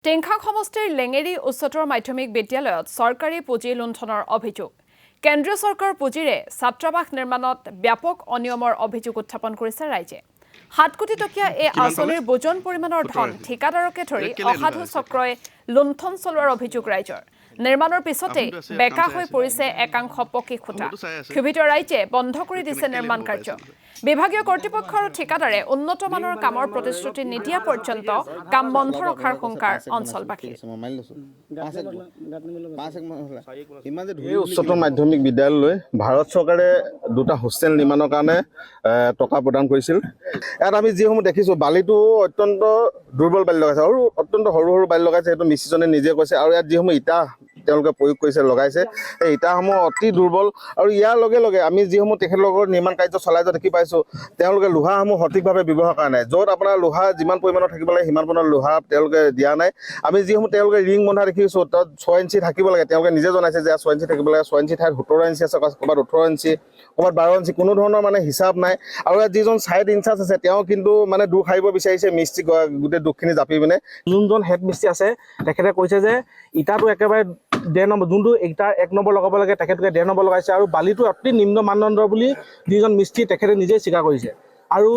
টেংখাং সমষ্টিৰ লেঙেৰী উচ্চতৰ মাধ্যমিক বিদ্যালয়ত চৰকাৰী পুঁজি লুণ্ঠনৰ অভিযোগ কেন্দ্ৰীয় চৰকাৰৰ পুঁজিৰে ছাত্ৰাবাস নিৰ্মাণত ব্যাপক অনিয়মৰ অভিযোগ উত্থাপন কৰিছে ৰাইজে 7 কোটি টকীয়া এই আঁচনিৰ বুজন পৰিমাণৰ ধন ঠিকাদাৰকে ধৰি অসাধু চক্ৰই লুণ্ঠন চলোৱাৰ অভিযোগ ৰাইজৰ নিৰ্মাণৰ পিছতে বেকা হৈ পৰিছে একাংশ পকী খুঁটা ক্ষোভিত ৰাইজে বন্ধ কৰি দিছে নিৰ্মাণ কাৰ্য বিভাগীয় কৰ্তৃপক্ষ আৰু ঠিকাদাৰে উন্নত মানৰ কামৰ প্ৰতিশ্ৰুতি নিদিয়া পৰ্যন্ত কাম বন্ধ ৰখাৰ সংকাৰ অঞ্চলবাসী এই উচ্চতৰ মাধ্যমিক বিদ্যালয়লৈ ভাৰত চৰকাৰে দুটা হোষ্টেল নিৰ্মাণৰ কাৰণে টকা প্ৰদান কৰিছিল ইয়াত আমি যিসমূহ দেখিছোঁ বালিটো অত্যন্ত দুৰ্বল বালি লগাইছে আৰু অত্যন্ত সৰু সৰু বালি লগাইছে সেইটো মিস্ত্ৰীজনে নিজে কৈছে আৰু ইয়াত যিসমূহ ইটা তেওঁলোকে প্ৰয়োগ কৰিছে লগাইছে এই ইটাসমূহ অতি দুৰ্বল আৰু ইয়াৰ লগে লগে আমি যিসমূহ তেখেতলোকৰ নিৰ্মাণ কাৰ্য চলাই যোৱা দেখি পাইছোঁ তেওঁলোকে লোহাসমূহ সঠিকভাৱে ব্যৱহাৰ কৰা নাই য'ত আপোনাৰ লোহা যিমান পৰিমাণৰ থাকিব লাগে সিমান পৰিমাণৰ লোহা তেওঁলোকে দিয়া নাই আমি যিসমূহ তেওঁলোকে ৰিং বন্ধা দেখিছোঁ তাত 6 ইঞ্চি থাকিব লাগে তেওঁলোকে নিজে জনাইছে যে 6 ইঞ্চি থাকিব লাগে 6 ইঞ্চি ঠাইত 17 ইঞ্চি আছে ক'ৰবাত 18 ইঞ্চি ক'ৰবাত 12 ইঞ্চি কোনো ধৰণৰ মানে হিচাপ নাই আৰু ইয়াত যিজন ছাইড ইনচাৰ্জ আছে তেওঁ কিন্তু মানে দুখ সাৰিব বিচাৰিছে মিস্ত্ৰী গোটেই দুখখিনি জাপি পিনে যোনজন হেড মিস্ত্ৰী আছে তেখেতে কৈছে যে ইটাটো একেবাৰে 1.5 নম্বৰ যোনটো ইটাৰ 1 নম্বৰ লগাব লাগে তেখেতে 1.5 নম্বৰ লগাইছে আৰু বালিটো অতি নিম্ন মানদণ্ডৰ বুলি যিজন মিস্ত্ৰী তেখেতে নিজে স্বীকাৰ কৰিছে আৰু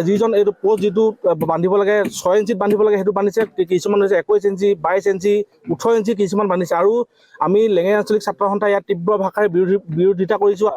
যিজন এইটো পোষ্ট যিটো বান্ধিব লাগে 6 ইঞ্চিত বান্ধিব লাগে সেইটো বান্ধিছে কিছুমান হৈছে 21 ইঞ্চি 22 ইঞ্চি 18 ইঞ্চি কিছুমান বান্ধিছে আৰু আমি লেঙেৰী আঞ্চলিক ছাত্ৰ সন্থা ইয়াত তীব্ৰ ভাষাৰে বিৰোধিতা কৰিছোঁ।